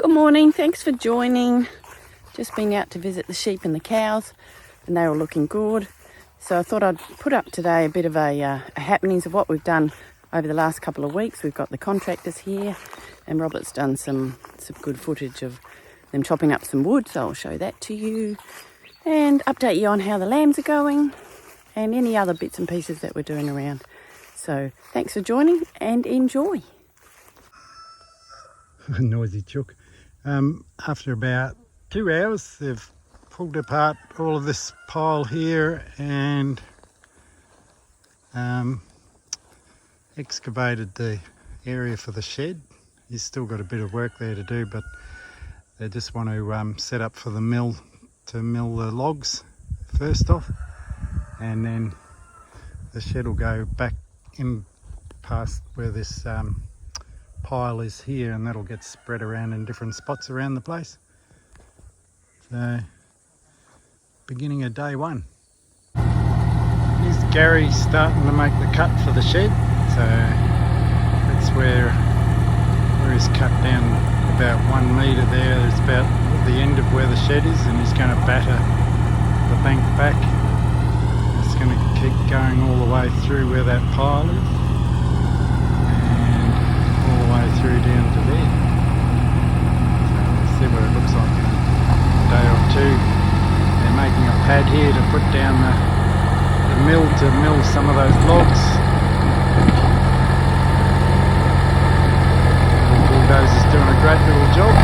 Good morning, thanks for joining. Just been out to visit the sheep and the cows and they're all looking good. So I thought I'd put up today a bit of a happenings of what we've done over the last couple of weeks. We've got the contractors here and Robert's done some good footage of them chopping up some wood, so I'll show that to you and update you on how the lambs are going and any other bits and pieces that we're doing around. So thanks for joining and enjoy. Noisy chook. After about 2 hours they've pulled apart all of this pile here and excavated the area for the shed. He's still got a bit of work there to do, but they just want to set up for the mill to mill the logs first off, and then the shed will go back in past where this pile is here, and that'll get spread around in different spots around the place. So beginning of day one. Here's Gary starting to make the cut for the shed, so that's where he's cut down about 1 metre there. It's about the end of where the shed is, and he's going to batter the bank back. It's going to keep going all the way through where that pile is, and all the way through down to there. So let's see what it looks like in a day or two. They're making a pad here to put down the mill to mill some of those logs. The bulldozer's doing a great little job.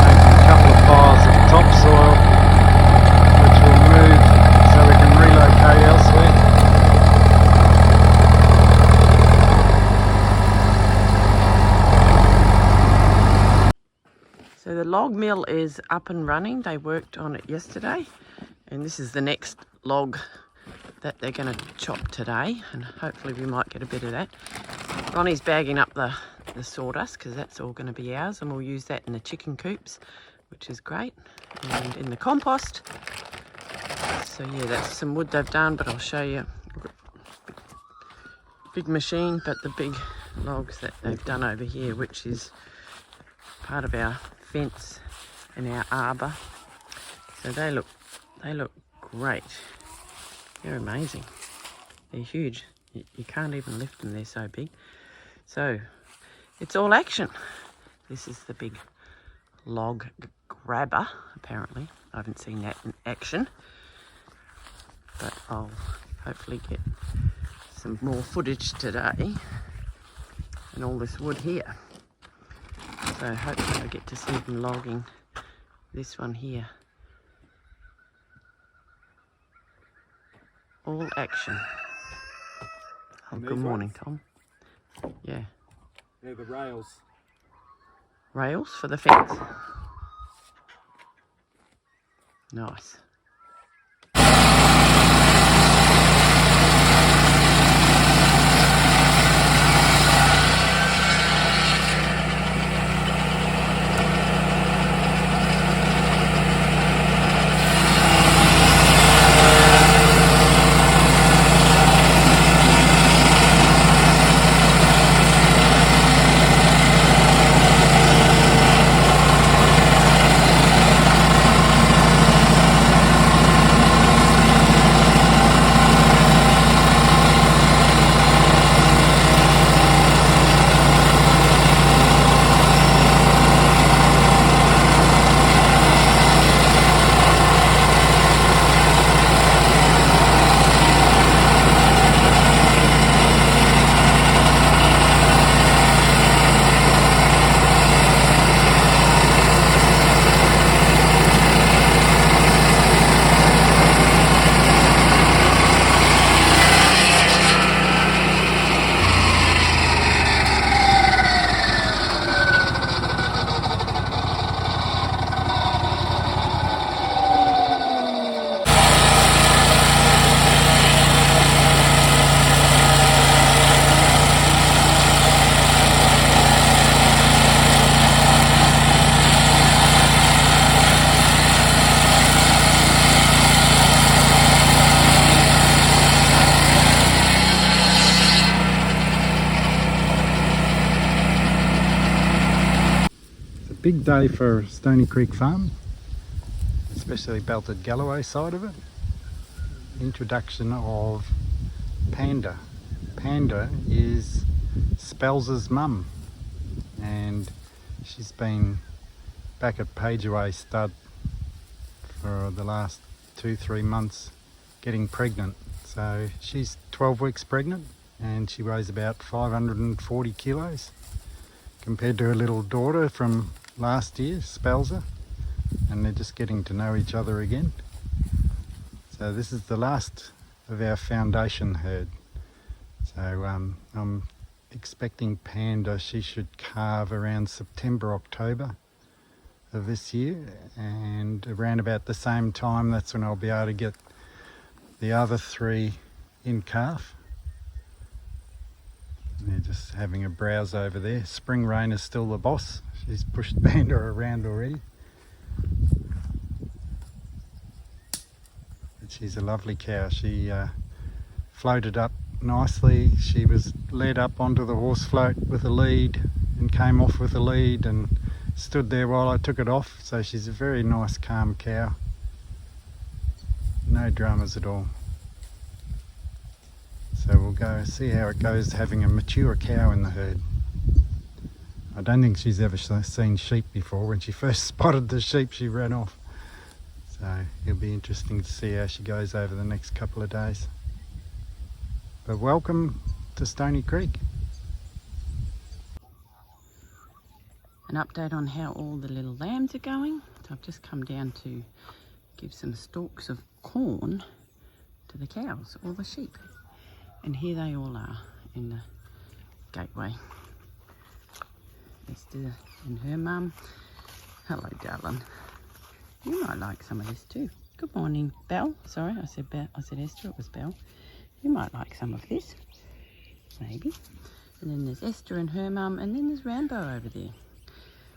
Making a couple of piles of topsoil, which will move so we can relocate elsewhere. So the log mill is up and running. They worked on it yesterday, and this is the next log that they're going to chop today, and hopefully we might get a bit of that. Ronnie's bagging up the sawdust because that's all going to be ours, and we'll use that in the chicken coops, which is great, and in the compost. So yeah, that's some wood they've done, but I'll show you. Big machine, but the big logs that they've done over here, which is part of our fence and our arbour. So they look great. They're amazing. They're huge. You can't even lift them, they're so big. So it's all action. This is the big log grabber, apparently. I haven't seen that in action, but I'll hopefully get some more footage today, and all this wood here. So hopefully I get to see them logging this one here. All action. Oh, good morning, Tom. Yeah. They're the rails. Rails for the fence. Nice. big day for Stony Creek Farm, especially Belted Galloway side of it. Introduction of Panda. Panda is Spells' mum, and she's been back at Pageaway stud for the last 2-3 months getting pregnant. So she's 12 weeks pregnant and she weighs about 540 kilos compared to her little daughter from last year, Spelzer, and they're just getting to know each other again. So this is the last of our foundation herd. So I'm expecting Panda, she should calve around September, October of this year, and around about the same time that's when I'll be able to get the other 3 in calf. And they're just having a browse over there. Spring Rain is still the boss. She's pushed Panda around already. But she's a lovely cow. She floated up nicely. She was led up onto the horse float with a lead and came off with a lead and stood there while I took it off. So she's a very nice, calm cow. No dramas at all. So we'll go see how it goes having a mature cow in the herd. I don't think she's ever seen sheep before. When she first spotted the sheep, she ran off. So it'll be interesting to see how she goes over the next couple of days. But welcome to Stony Creek. An update on how all the little lambs are going. So I've just come down to give some stalks of corn to the cows, or the sheep. And here they all are in the gateway. Esther and her mum. Hello, darling. You might like some of this too. Good morning, Belle. Sorry, I said Belle. I said Esther. It was Belle. You might like some of this, maybe. And then there's Esther and her mum, and then there's Rambo over there.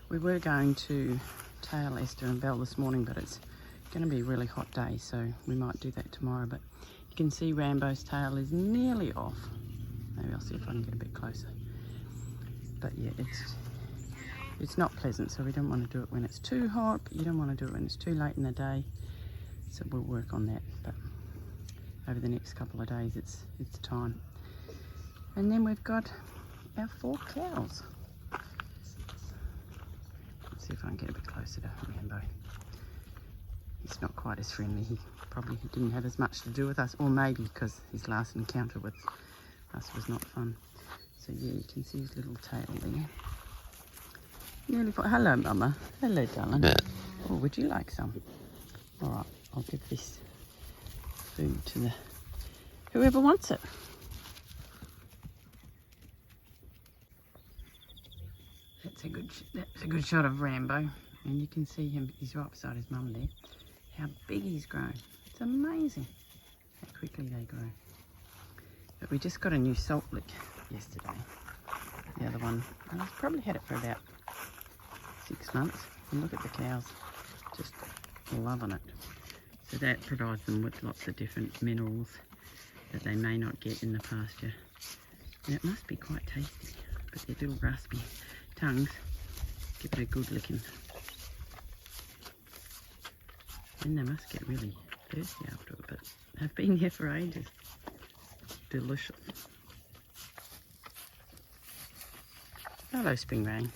We were going to tail Esther and Belle this morning, but it's going to be a really hot day, so we might do that tomorrow. But you can see Rambo's tail is nearly off. Maybe I'll see if I can get a bit closer. But yeah, it's not pleasant, so we don't want to do it when it's too hot, but you don't want to do it when it's too late in the day. So we'll work on that. But over the next couple of days, it's time. And then we've got our 4 cows. Let's see if I can get a bit closer to Rambo. He's not quite as friendly. He probably didn't have as much to do with us, or maybe because his last encounter with us was not fun. So yeah, you can see his little tail there. Nearly full. Hello, Mama. Hello, darling. Oh, would you like some? All right, I'll give this food to the whoever wants it. That's a good shot of Rambo, and you can see him. He's right beside his mum there. How big he's grown. It's amazing how quickly they grow. But we just got a new salt lick yesterday. The other one, I've probably had it for about 6 months. And look at the cows, just loving it. So that provides them with lots of different minerals that they may not get in the pasture. And it must be quite tasty, but their little raspy tongues give it a good licking. And they must get really thirsty after it, but they've been here for ages. Delicious. Hello, Spring Rain.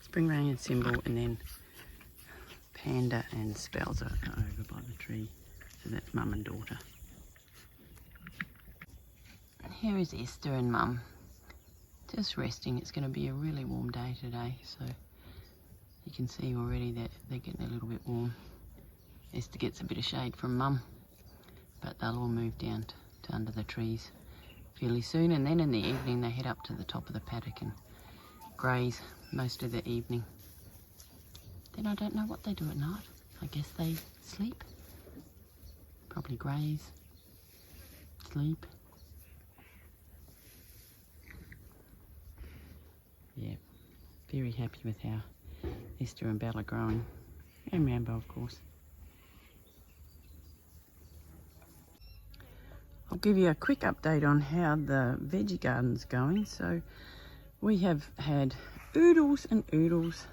Spring Rain and Symbol, and then Panda and Spells are over by the tree. So that's Mum and daughter. And here is Esther and Mum. Just resting. It's going to be a really warm day today, so you can see already that they're getting a little bit warm. Esther gets a bit of shade from Mum, but they'll all move down to under the trees fairly soon, and then in the evening they head up to the top of the paddock and graze most of the evening. Then I don't know what they do at night. I guess they sleep. Probably graze, sleep. Yeah, very happy with how Esther and Belle are growing. And Rambo, of course. I'll give you a quick update on how the veggie garden's going. So we have had oodles and oodles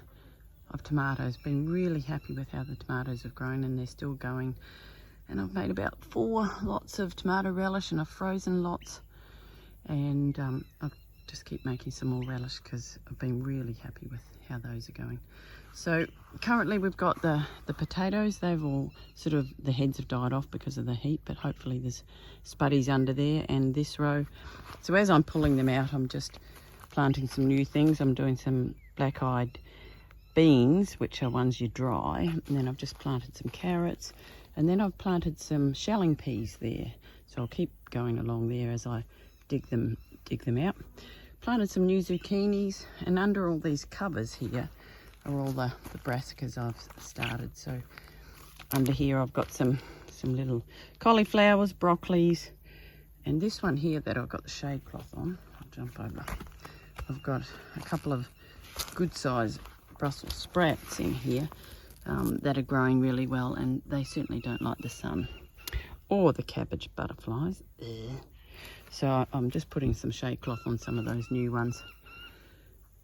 of tomatoes. Been really happy with how the tomatoes have grown, and they're still going. And I've made about 4 lots of tomato relish, and I've frozen lots. And I'll just keep making some more relish because I've been really happy with how those are going. So currently we've got the potatoes. They've all sort of, the heads have died off because of the heat, but hopefully there's spuddies under there, and this row. So as I'm pulling them out, I'm just planting some new things. I'm doing some black-eyed beans, which are ones you dry, and then I've just planted some carrots, and then I've planted some shelling peas there. So I'll keep going along there as I dig them out. Planted some new zucchinis, and under all these covers here are all the brassicas I've started. So under here I've got some little cauliflowers, broccolis, and this one here that I've got the shade cloth on, I'll jump over. I've got a couple of good sized Brussels sprouts in here that are growing really well, and they certainly don't like the sun or the cabbage butterflies. So I'm just putting some shade cloth on some of those new ones.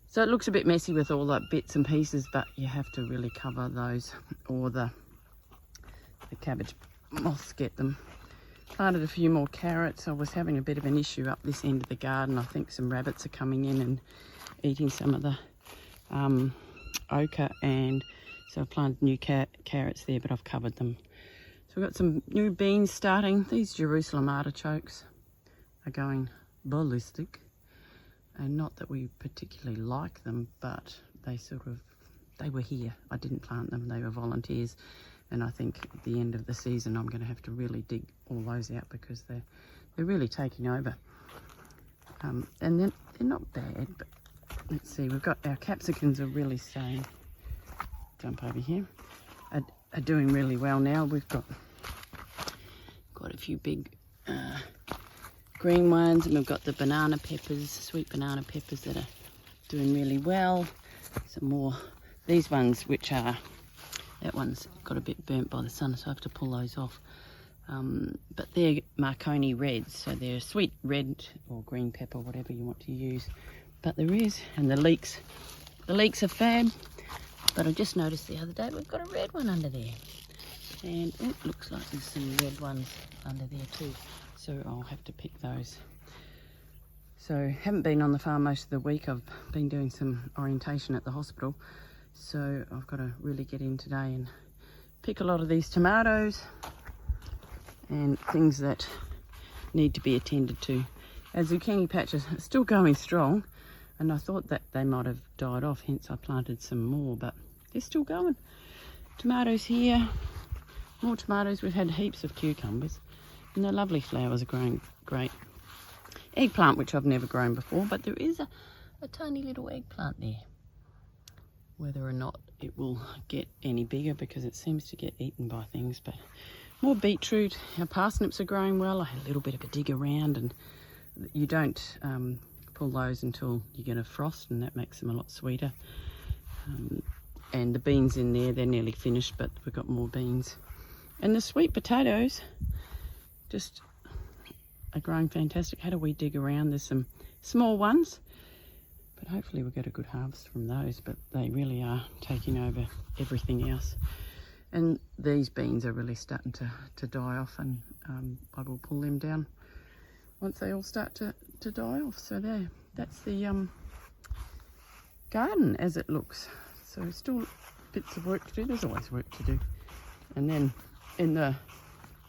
So it looks a bit messy with all the bits and pieces, but you have to really cover those, or the cabbage moths get them. Planted a few more carrots. I was having a bit of an issue up this end of the garden. I think some rabbits are coming in and eating some of the ochre, and so I planted new carrots there, but I've covered them. So we've got some new beans starting. These Jerusalem artichokes are going ballistic, and not that we particularly like them, but they were here. I didn't plant them, they were volunteers, and I think at the end of the season I'm going to have to really dig all those out because they're really taking over. And they're not bad, but let's see, we've got our capsicums are really staying, jump over here, are doing really well now. We've got quite a few big green ones, and we've got the banana peppers, sweet banana peppers, that are doing really well. Some more, these ones which are, that one's got a bit burnt by the sun, so I have to pull those off. But they're Marconi reds, so they're sweet red or green pepper, whatever you want to use. But there is, and the leeks are fab. But I just noticed the other day we've got a red one under there, and it looks like there's some red ones under there too. So I'll have to pick those. So haven't been on the farm most of the week. I've been doing some orientation at the hospital. So I've got to really get in today and pick a lot of these tomatoes and things that need to be attended to. Our zucchini patches are still going strong, and I thought that they might have died off, hence I planted some more, but they're still going. Tomatoes here, more tomatoes. We've had heaps of cucumbers, and the lovely flowers are growing great. Eggplant, which I've never grown before, but there is a tiny little eggplant there. Whether or not it will get any bigger, because it seems to get eaten by things. But more beetroot. Our parsnips are growing well. I had a little bit of a dig around, and you don't pull those until you get a frost, and that makes them a lot sweeter. And the beans in there, they're nearly finished, but we've got more beans. And the sweet potatoes just are growing fantastic. Had a wee dig around. There's some small ones, but hopefully we'll get a good harvest from those. But they really are taking over everything else. And these beans are really starting to die off, and I will pull them down once they all start to die off. So there, that's the garden as it looks. So still bits of work to do. There's always work to do. And then in the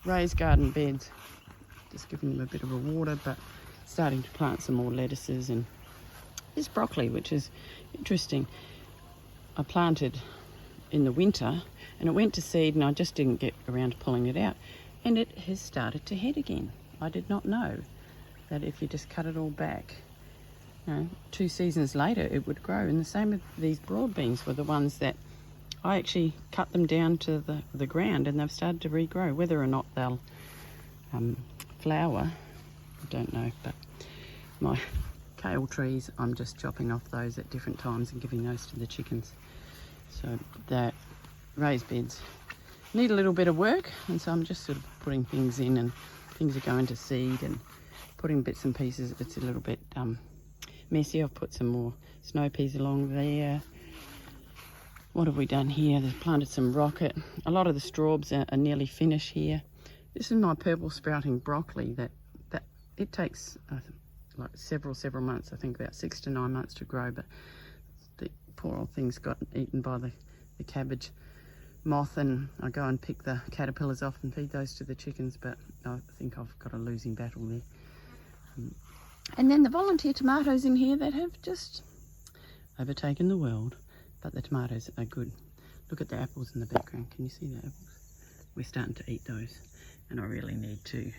raised garden beds, just giving them a bit of a water, but starting to plant some more lettuces and this broccoli, which is interesting. I planted in the winter and it went to seed, and I just didn't get around to pulling it out, and it has started to head again. I did not know that if you just cut it all back, 2 seasons later it would grow. And the same with these broad beans were the ones that I actually cut them down to the ground, and they've started to regrow. Whether or not they'll flower, I don't know. But my kale trees, I'm just chopping off those at different times and giving those to the chickens. So the raised beds need a little bit of work, and so I'm just sort of putting things in, and things are going to seed and putting bits and pieces. It's a little bit messy. I've put some more snow peas along there. What have we done here? They've planted some rocket. A lot of the strawbs are nearly finished here. This is my purple sprouting broccoli that it takes like several months, I think about 6 to 9 months to grow, but the poor old thing's got eaten by the cabbage moth, and I go and pick the caterpillars off and feed those to the chickens, but I think I've got a losing battle there. And then the volunteer tomatoes in here that have just overtaken the world, but the tomatoes are good. Look at the apples in the background. Can you see the apples? We're starting to eat those, and I really need to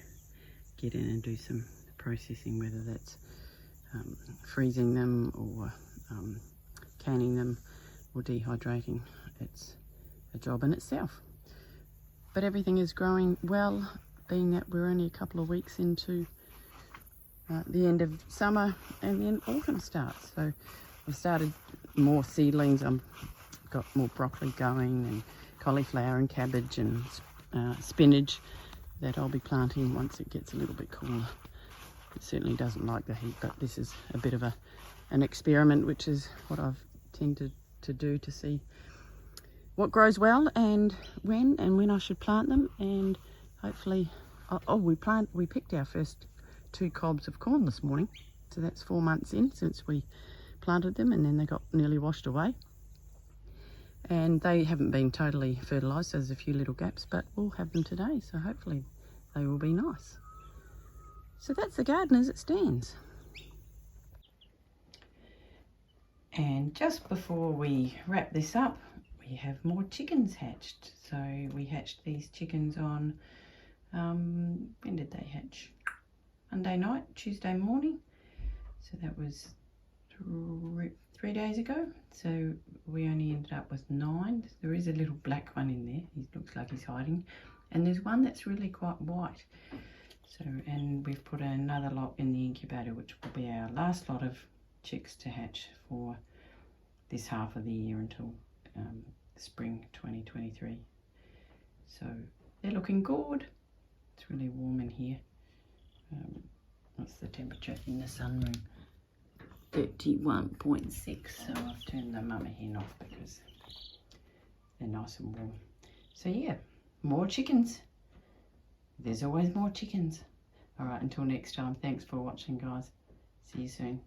get in and do some processing, whether that's freezing them or canning them or dehydrating. It's a job in itself. But everything is growing well, being that we're only a couple of weeks into the end of summer and then autumn starts. So I've started more seedlings. I've got more broccoli going, and cauliflower and cabbage and spinach that I'll be planting once it gets a little bit cooler. It certainly doesn't like the heat, but this is a bit of an experiment, which is what I've tended to do to see what grows well and when I should plant them. And hopefully, we picked our first 2 cobs of corn this morning, so that's 4 months in since we planted them, and then they got nearly washed away, and they haven't been totally fertilized, so there's a few little gaps, but we'll have them today, so hopefully they will be nice. So that's the garden as it stands. And just before we wrap this up, we have more chickens hatched. So we hatched these chickens on, when did they hatch? Monday night, Tuesday morning. So that was 3 days ago. So we only ended up with 9. There is a little black one in there. He looks like he's hiding. And there's one that's really quite white. So, and we've put another lot in the incubator, which will be our last lot of chicks to hatch for this half of the year until spring 2023. So they're looking good. It's really warm in here. What's the temperature in the sunroom? 31.6. So I've turned the mama hen off because they're nice and warm. So yeah, more chickens. There's always more chickens. All right, until next time. Thanks for watching, guys. See you soon.